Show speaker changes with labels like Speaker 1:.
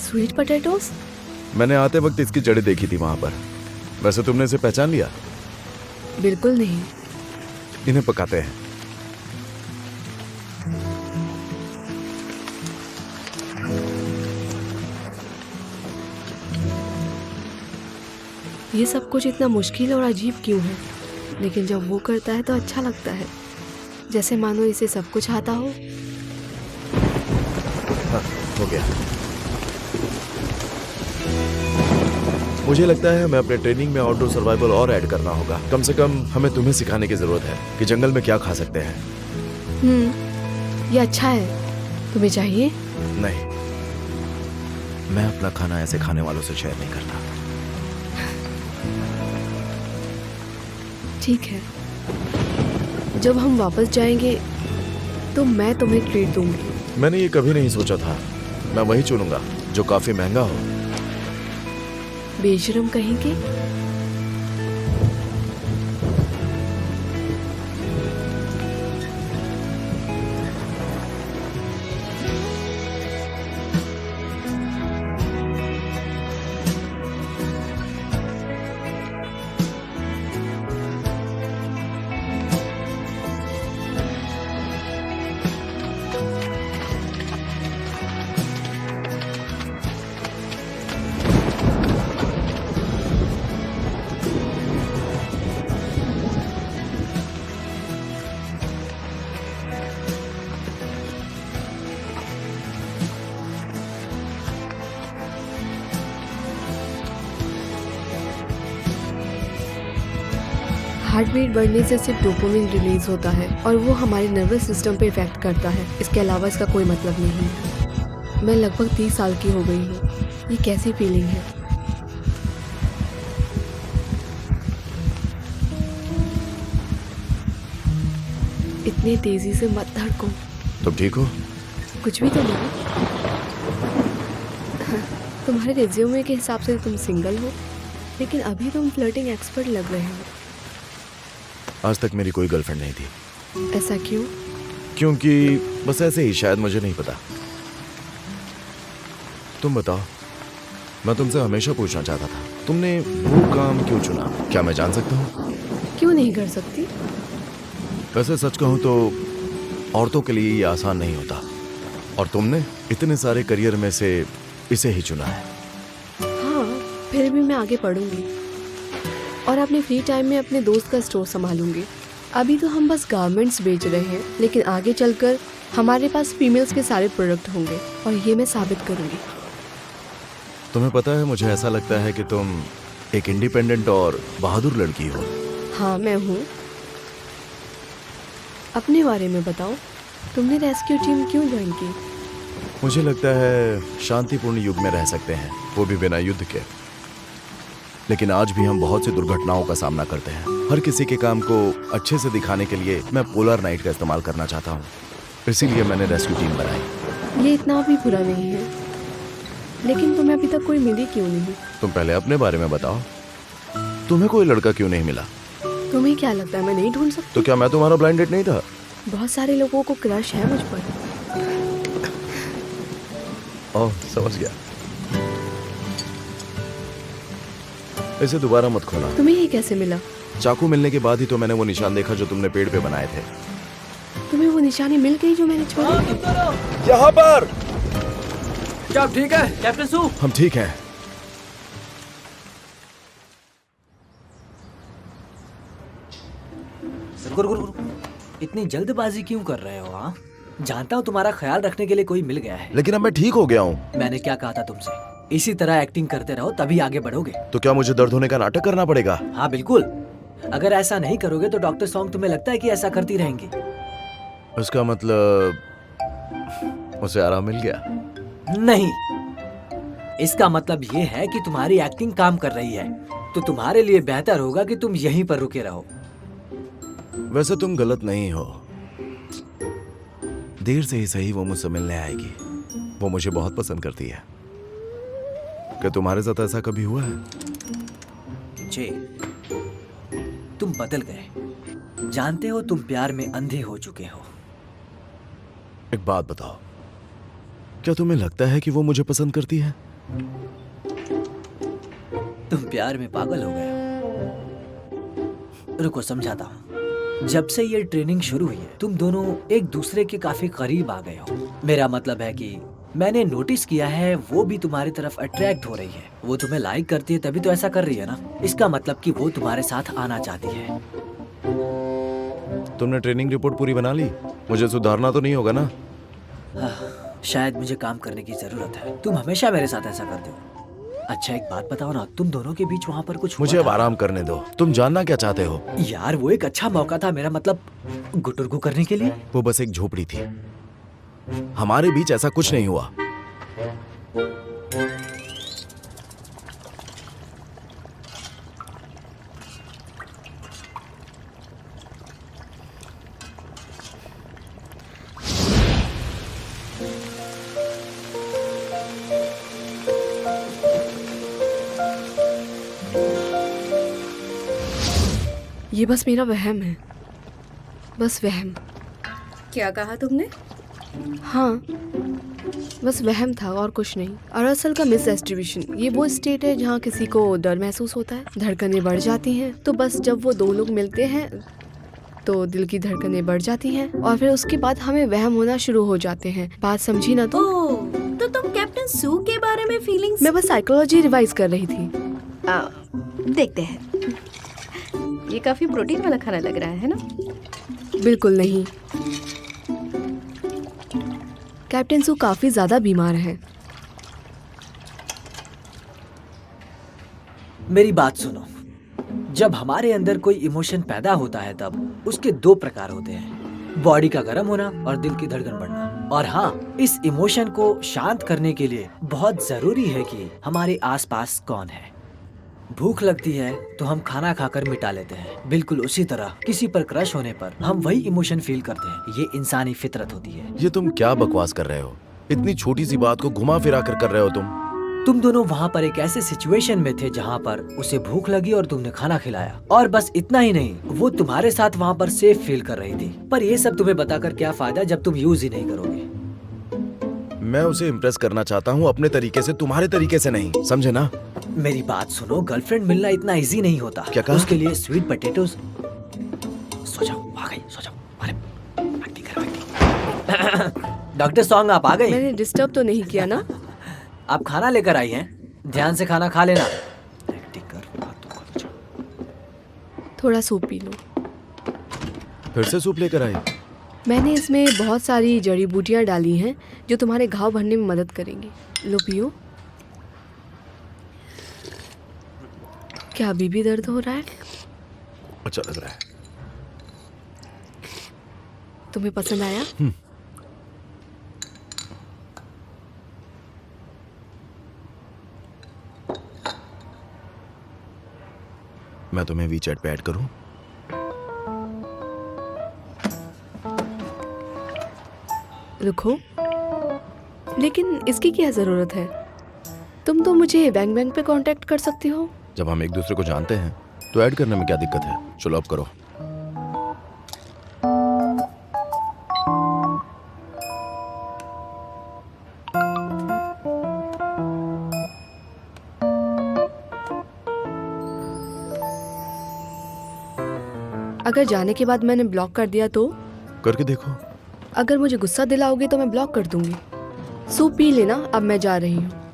Speaker 1: Sweet potatoes?
Speaker 2: मैंने आते वक्त इसकी जड़ें देखी थी वहां पर। वैसे तुमने इसे पहचान लिया?
Speaker 1: बिल्कुल नहीं।
Speaker 2: इन्हें पकाते हैं।
Speaker 1: ये सब कुछ इतना मुश्किल और अजीब क्यों है? लेकिन जब वो करता है तो अच्छा लगता है, जैसे मानो इसे सब कुछ आता हो।
Speaker 2: हाँ, हो गया। मुझे लगता है हमें अपने ट्रेनिंग में आउटडोर सर्वाइवल और ऐड करना होगा। कम से कम हमें तुम्हें सिखाने की जरूरत है कि जंगल में क्या खा सकते हैं।
Speaker 1: ये अच्छा है। तुम्हें चाहिए?
Speaker 2: नहीं, मैं अपना खाना ऐसे खाने वालों से शेयर नहीं करता।
Speaker 1: ठीक है, जब हम वापस जाएंगे तो मैं तुम्हें ट्रीट दूंगी।
Speaker 2: मैंने ये कभी नहीं सोचा था। मैं वही चुनूंगा जो काफी महंगा हो।
Speaker 1: बेशरम कहेंगे। हार्ट बीट बढ़ने से सिर्फ डोपामिन रिलीज होता है और वो हमारे नर्वस सिस्टम पे इफेक्ट करता है। इसके अलावा इसका कोई मतलब नहीं है। मैं लगभग 30 साल की हो गई हूँ। ये कैसी फीलिंग है? इतनी तेजी से मत धड़को।
Speaker 2: तुम ठीक हो?
Speaker 1: कुछ भी तो नहीं। तुम्हारे रिज्यूमे के हिसाब से तुम सिंगल हो, लेकिन अभी तुम फ्लर्टिंग एक्सपर्ट लग रहे हो।
Speaker 2: आज तक मेरी कोई गर्लफ्रेंड नहीं थी।
Speaker 1: ऐसा क्यों?
Speaker 2: क्योंकि बस ऐसे ही, शायद, मुझे नहीं पता। तुम बताओ। मैं तुमसे हमेशा पूछना चाहता था, तुमने वो काम क्यों चुना? क्या मैं जान सकता हूँ?
Speaker 1: क्यों नहीं कर सकती?
Speaker 2: वैसे सच कहूँ तो औरतों के लिए ये आसान नहीं होता, और तुमने इतने सारे करियर में से इसे ही चुना है।
Speaker 1: हाँ, फिर भी मैं आगे पढ़ूंगी और अपने फ्री टाइम में अपने दोस्त का स्टोर संभालूंगी। अभी तो हम बस गारमेंट्स बेच रहे हैं, लेकिन आगे चलकर हमारे पास फीमेल्स के सारे प्रोडक्ट होंगे और ये मैं साबित करूंगी।
Speaker 2: तुम्हें पता है, मुझे ऐसा लगता है कि तुम एक इंडिपेंडेंट और बहादुर लड़की हो।
Speaker 1: हाँ, मैं हूँ। अपने बारे में बताओ, तुमने रेस्क्यू टीम क्यों ज्वाइन की?
Speaker 2: मुझे लगता है शांतिपूर्ण युग में रह सकते हैं, वो भी बिना युद्ध के। लेकिन आज भी हम बहुत सी दुर्घटनाओं का सामना करते हैं। हर किसी के काम को अच्छे से दिखाने के लिए मैं पोलर नाइट का इस्तेमाल करना चाहता हूँ। इसीलिए मैंने रेस्क्यू टीम बनाई।
Speaker 1: ये इतना भी बुरा नहीं है, लेकिन तुम्हें अभी तक कोई मिली क्यों नहीं?
Speaker 2: तुम पहले अपने बारे में बताओ। तुम्हें कोई लड़का क्यों नहीं मिला?
Speaker 1: तुम्हें क्या लगता है मैं नहीं ढूंढ सकती?
Speaker 2: तो क्या मैं तुम्हारा ब्लाइंड डेट नहीं था?
Speaker 1: बहुत सारे लोगों को क्रश है मुझ पर।
Speaker 2: ओह, समझ गया। इसे दोबारा मत खोना।
Speaker 1: तुम्हें ये कैसे मिला?
Speaker 2: चाकू मिलने के बाद ही तो मैंने वो निशान देखा जो तुमने पेड़ पे बनाए थे।
Speaker 1: तुम्हें वो निशानी मिल गई जो मैंने छोड़ी थी?
Speaker 2: यहाँ पर।
Speaker 3: क्या ठीक है कैप्टन सू?
Speaker 2: हम ठीक हैं।
Speaker 3: गुरु, इतनी जल्दबाजी क्यों कर रहे हो? हाँ, जानता हूँ तुम्हारा ख्याल रखने के लिए कोई मिल गया है।
Speaker 2: लेकिन अब मैं ठीक हो गया हूँ।
Speaker 3: मैंने क्या कहा था तुमसे? इसी तरह एक्टिंग करते रहो, तभी आगे बढ़ोगे।
Speaker 2: तो क्या मुझे दर्द होने का नाटक करना पड़ेगा?
Speaker 3: हाँ बिल्कुल। अगर ऐसा नहीं करोगे तो डॉक्टर सॉन्ग तुम्हें लगता है कि ऐसा करती रहेंगी?
Speaker 2: उसका मतलब उसे आराम मिल गया?
Speaker 3: नहीं, इसका मतलब ये है कि तुम्हारी एक्टिंग काम कर रही है, तो तुम्हारे लिए बेहतर होगा कि तुम यहीं पर रुके रहो।
Speaker 2: वैसे तुम गलत नहीं हो। देर से ही सही वो मुझसे मिलने आएगी। वो मुझे बहुत पसंद करती है। क्या तुम्हारे साथ ऐसा कभी हुआ है?
Speaker 3: जे, तुम बदल गए। जानते हो, तुम प्यार में अंधे हो चुके हो।
Speaker 2: एक बात बताओ, क्या तुम्हें लगता है कि वो मुझे पसंद करती है?
Speaker 3: तुम प्यार में पागल हो गए हो। रुको समझाता हूँ। जब से ये ट्रेनिंग शुरू हुई है तुम दोनों एक दूसरे के काफी करीब आ गए हो। मेरा मतलब है कि मैंने नोटिस किया है वो भी तुम्हारी तरफ अट्रैक्ट हो रही है। वो तुम्हें लाइक करती है तभी तो ऐसा कर रही है ना। इसका मतलब कि वो तुम्हारे साथ आना चाहती है।
Speaker 2: तुमने ट्रेनिंग रिपोर्ट पूरी बना ली? मुझे सुधारना तो नहीं होगा ना?
Speaker 3: शायद मुझे काम करने की जरूरत है। तुम हमेशा मेरे साथ ऐसा करते हो। अच्छा एक बात बताओ ना, तुम दोनों के बीच वहाँ पर कुछ
Speaker 2: मुझे
Speaker 3: हुआ
Speaker 2: अब
Speaker 3: था?
Speaker 2: आराम करने दो। तुम जानना क्या चाहते हो?
Speaker 3: यार वो एक अच्छा मौका था, मेरा मतलब गुटुरगु करने के लिए।
Speaker 2: वो बस एक झोपड़ी थी। हमारे बीच ऐसा कुछ नहीं हुआ।
Speaker 1: ये बस मेरा वहम है, बस वहम।
Speaker 4: क्या कहा तुमने?
Speaker 1: हाँ, बस वहम था और कुछ नहीं। और असल का मिस एस्टिब्यूशन, ये वो स्टेट है जहाँ किसी को डर महसूस होता है, धड़कनें बढ़ जाती हैं। तो बस जब वो दो लोग मिलते हैं तो दिल की धड़कनें बढ़ जाती हैं और फिर उसके बाद हमें वहम होना शुरू हो जाते हैं। बात समझी ना? तो
Speaker 4: ओह, तो तुम कैप्टन सू के बारे में फीलिंग्स?
Speaker 1: मैं बस साइकोलॉजी रिवाइज कर रही थी।
Speaker 4: देखते हैं। ये काफी प्रोटीन वाला खाना लग रहा है ना?
Speaker 1: बिल्कुल नहीं, कैप्टन सू काफी ज्यादा बीमार है।
Speaker 3: मेरी बात सुनो। जब हमारे अंदर कोई इमोशन पैदा होता है तब उसके दो प्रकार होते हैं, बॉडी का गर्म होना और दिल की धड़कन बढ़ना। और हाँ, इस इमोशन को शांत करने के लिए बहुत जरूरी है कि हमारे आसपास कौन है। भूख लगती है तो हम खाना खाकर मिटा लेते हैं। बिल्कुल उसी तरह किसी पर क्रश होने पर हम वही इमोशन फील करते हैं। ये इंसानी फितरत होती है।
Speaker 2: ये तुम क्या बकवास कर रहे हो? इतनी छोटी सी बात को घुमा फिरा कर रहे हो
Speaker 3: तुम दोनों वहाँ पर एक ऐसे सिचुएशन में थे जहाँ पर उसे भूख लगी और तुमने खाना खिलाया। और बस इतना ही नहीं, वो तुम्हारे साथ वहाँ पर सेफ फील कर रही थी। पर ये सब तुम्हें बताकर क्या फायदा जब तुम यूज ही नहीं करोगे।
Speaker 2: मैं उसे इम्प्रेस करना चाहता हूँ अपने तरीके से, तुम्हारे तरीके से नहीं, समझे ना?
Speaker 3: मेरी बात सुनो, गर्लफ्रेंड मिलना इतना इजी नहीं होता।
Speaker 2: क्या कहा?
Speaker 3: उसके लिए स्वीट पोटैटोज। सो जाओ, आ गई, सो जाओ। अरे एक्टिंग करो, एक्टिंग। डॉक्टर सॉन्ग आप आ गई?
Speaker 1: मैंने डिस्टर्ब तो नहीं किया ना?
Speaker 3: आप खाना लेकर आई हैं, ध्यान से खाना खा लेना। एक्टिंग कर, बातों को जाओ।
Speaker 1: थोड़ा सूप पी लो।
Speaker 2: फिर से सूप लेकर आई?
Speaker 1: मैंने इसमें बहुत सारी जड़ी बूटियाँ डाली हैं जो तुम्हारे घाव भरने में मदद करेंगी। लो पियो। क्या अभी भी दर्द हो रहा है?
Speaker 2: अच्छा लग रहा है।
Speaker 1: तुम्हें पसंद आया?
Speaker 2: मैं तुम्हें वीचैट पे ऐड करूं?
Speaker 1: रुको, लेकिन इसकी क्या जरूरत है? तुम तो मुझे बैंक बैंक पे कांटेक्ट कर सकती हो।
Speaker 2: जब हम एक दूसरे को जानते हैं तो ऐड करने में क्या दिक्कत है? चलो अब करो।
Speaker 1: अगर जाने के बाद मैंने ब्लॉक कर दिया तो?
Speaker 2: करके देखो।
Speaker 1: अगर मुझे गुस्सा दिलाओगे तो मैं ब्लॉक कर दूंगी। सूप पी लेना, अब मैं जा रही हूँ।